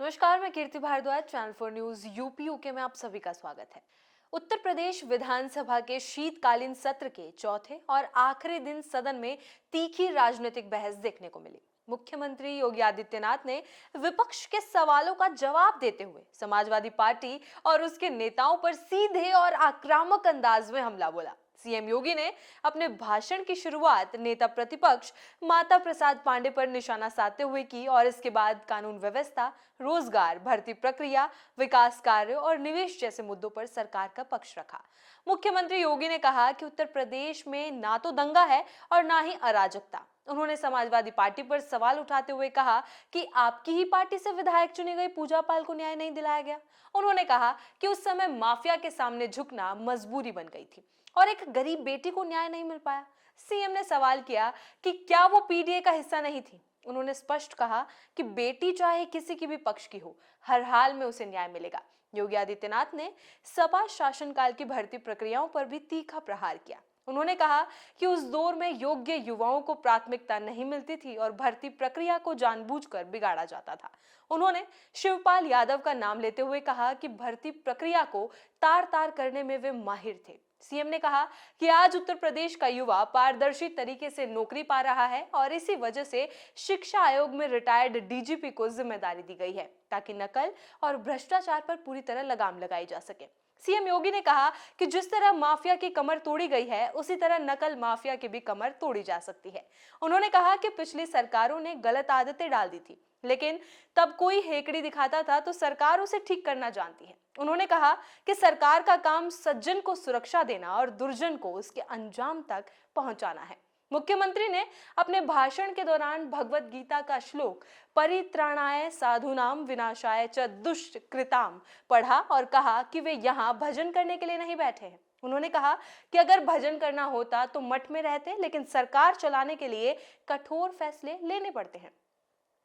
नमस्कार, मैं Kirti Bhardwaj, channel 4 news UP UK में आप सभी का स्वागत है। उत्तर प्रदेश विधानसभा के शीतकालीन सत्र के चौथे और आखिरी दिन सदन में तीखी राजनीतिक बहस देखने को मिली। मुख्यमंत्री योगी आदित्यनाथ ने विपक्ष के सवालों का जवाब देते हुए समाजवादी पार्टी और उसके नेताओं पर सीधे और आक्रामक अंदाज में हमला बोला। सीएम योगी ने अपने भाषण की शुरुआत नेता प्रतिपक्ष माता प्रसाद पांडे पर निशाना साधते हुए की और इसके बाद कानून व्यवस्था, रोजगार, भर्ती प्रक्रिया, विकास कार्य और निवेश जैसे मुद्दों पर सरकार का पक्ष रखा। मुख्यमंत्री योगी ने कहा कि उत्तर प्रदेश में ना तो दंगा है और ना ही अराजकता। उन्होंने समाजवादी पार्टी पर सवाल उठाते हुए कहा कि आपकी ही पार्टी से विधायक चुनी गई पूजा पाल को न्याय नहीं दिलाया गया। उन्होंने कहा कि उस समय माफिया के सामने झुकना मजबूरी बन गई थी और एक गरीब बेटी को न्याय नहीं मिल पाया। सीएम ने सवाल किया कि क्या वो पीडीए का हिस्सा नहीं थी। उन्होंने स्पष्ट कहा कि बेटी चाहे किसी की भी पक्ष की हो, हर हाल में उसे न्याय मिलेगा। योगी आदित्यनाथ ने सपा शासनकाल की भर्ती प्रक्रियाओं पर भी तीखा प्रहार किया। उन्होंने कहा कि उस दौर में योग्य युवाओं को प्राथमिकता नहीं मिलती थी और भर्ती प्रक्रिया को जानबूझकर बिगाड़ा जाता था। उन्होंने शिवपाल यादव का नाम लेते हुए कहा कि भर्ती प्रक्रिया को तार तार करने में वे माहिर थे। सीएम ने कहा कि आज उत्तर प्रदेश का युवा पारदर्शी तरीके से नौकरी पा रहा है और इसी वजह से शिक्षा आयोग में रिटायर्ड डीजीपी को जिम्मेदारी दी गई है ताकि नकल और भ्रष्टाचार पर पूरी तरह लगाम लगाई जा सके। सीएम योगी ने कहा कि जिस तरह माफिया की कमर तोड़ी गई है, उसी तरह नकल माफिया की भी कमर तोड़ी जा सकती है। उन्होंने कहा कि पिछली सरकारों ने गलत आदतें डाल दी थी, लेकिन तब कोई हेकड़ी दिखाता था तो सरकार उसे ठीक करना जानती है। उन्होंने कहा कि सरकार का काम सज्जन को सुरक्षा देना और दुर्जन को उसके अंजाम तक पहुंचाना है। मुख्यमंत्री ने अपने भाषण के दौरान भगवत गीता का श्लोक परित्राणाय साधुनाम विनाशाय च दुष्कृताम पढ़ा और कहा कि वे यहाँ भजन करने के लिए नहीं बैठे हैं। उन्होंने कहा कि अगर भजन करना होता तो मठ में रहते, लेकिन सरकार चलाने के लिए कठोर फैसले लेने पड़ते हैं।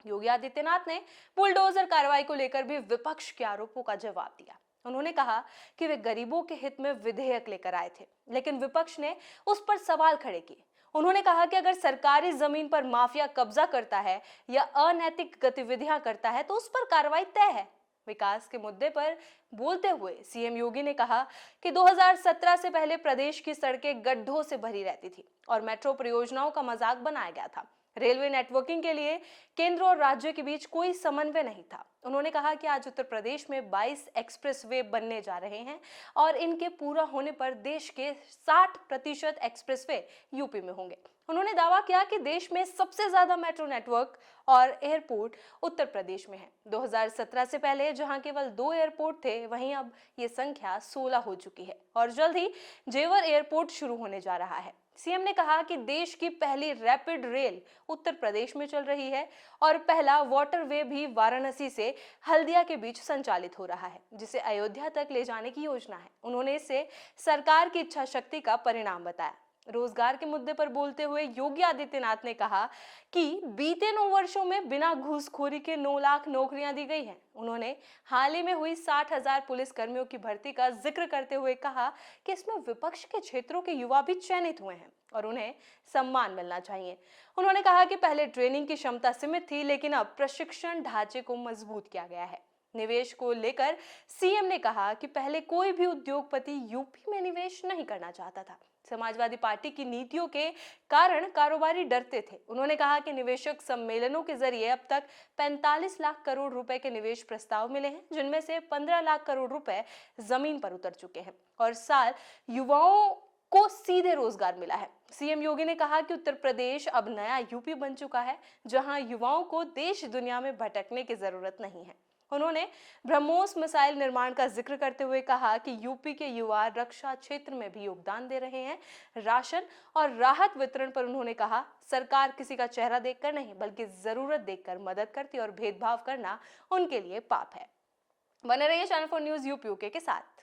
योगी आदित्यनाथ ने बुलडोजर कार्रवाई को लेकर भी विपक्ष के आरोपों का जवाब दिया। उन्होंने कहा कि वे गरीबों के हित में विधेयक लेकर आए थे, लेकिन विपक्ष ने उस पर सवाल खड़े किए। उन्होंने कहा कि अगर सरकारी जमीन पर माफिया कब्जा करता है या अनैतिक गतिविधियां करता है तो उस पर कार्रवाई तय है। विकास के मुद्दे पर बोलते हुए सीएम योगी ने कहा कि 2017 से पहले प्रदेश की सड़कें गड्ढों से भरी रहती थी और मेट्रो परियोजनाओं का मजाक बनाया गया था। रेलवे नेटवर्किंग के लिए केंद्र और राज्य के बीच कोई समन्वय नहीं था। उन्होंने कहा कि आज उत्तर प्रदेश में 22 एक्सप्रेसवे बनने जा रहे हैं और इनके पूरा होने पर देश के 60% एक्सप्रेसवे यूपी में होंगे। उन्होंने दावा किया कि देश में सबसे ज्यादा मेट्रो नेटवर्क और एयरपोर्ट उत्तर प्रदेश में है। 2017 से पहले जहां केवल 2 एयरपोर्ट थे, वहीं अब ये संख्या 16 हो चुकी है और जल्द ही जेवर एयरपोर्ट शुरू होने जा रहा है। सीएम ने कहा कि देश की पहली रैपिड रेल उत्तर प्रदेश में चल रही है और पहला वाटरवे भी वाराणसी से हल्दिया के बीच संचालित हो रहा है, जिसे अयोध्या तक ले जाने की योजना है। उन्होंने इसे सरकार की इच्छा शक्ति का परिणाम बताया। रोजगार के मुद्दे पर बोलते हुए योगी आदित्यनाथ ने कहा कि बीते 9 वर्षों में बिना घूसखोरी के 9 लाख नौकरियां दी गई हैं। उन्होंने हाल ही में हुई 60,000 पुलिस कर्मियों की भर्ती का जिक्र करते हुए कहा कि इसमें विपक्ष के क्षेत्रों के युवा भी चयनित हुए हैं और उन्हें सम्मान मिलना चाहिए। उन्होंने कहा कि पहले ट्रेनिंग की क्षमता सीमित थी, लेकिन अब प्रशिक्षण ढांचे को मजबूत किया गया है। निवेश को लेकर सीएम ने कहा कि पहले कोई भी उद्योगपति यूपी में निवेश नहीं करना चाहता था। समाजवादी पार्टी की नीतियों के कारण कारोबारी डरते थे। उन्होंने कहा कि निवेशक सम्मेलनों के जरिए अब तक 45 लाख करोड़ रुपए के निवेश प्रस्ताव मिले हैं, जिनमें से 15 लाख करोड़ रुपए जमीन पर उतर चुके हैं और साल युवाओं को सीधे रोजगार मिला है। सीएम योगी ने कहा कि उत्तर प्रदेश अब नया यूपी बन चुका है, जहां युवाओं को देश दुनिया में भटकने की जरूरत नहीं है। उन्होंने ब्रह्मोस मिसाइल निर्माण का जिक्र करते हुए कहा कि यूपी के युवा रक्षा क्षेत्र में भी योगदान दे रहे हैं। राशन और राहत वितरण पर उन्होंने कहा, सरकार किसी का चेहरा देखकर नहीं बल्कि जरूरत देखकर मदद करती और भेदभाव करना उनके लिए पाप है। बने रहिए चैनल 4 न्यूज यूपी यूके के साथ।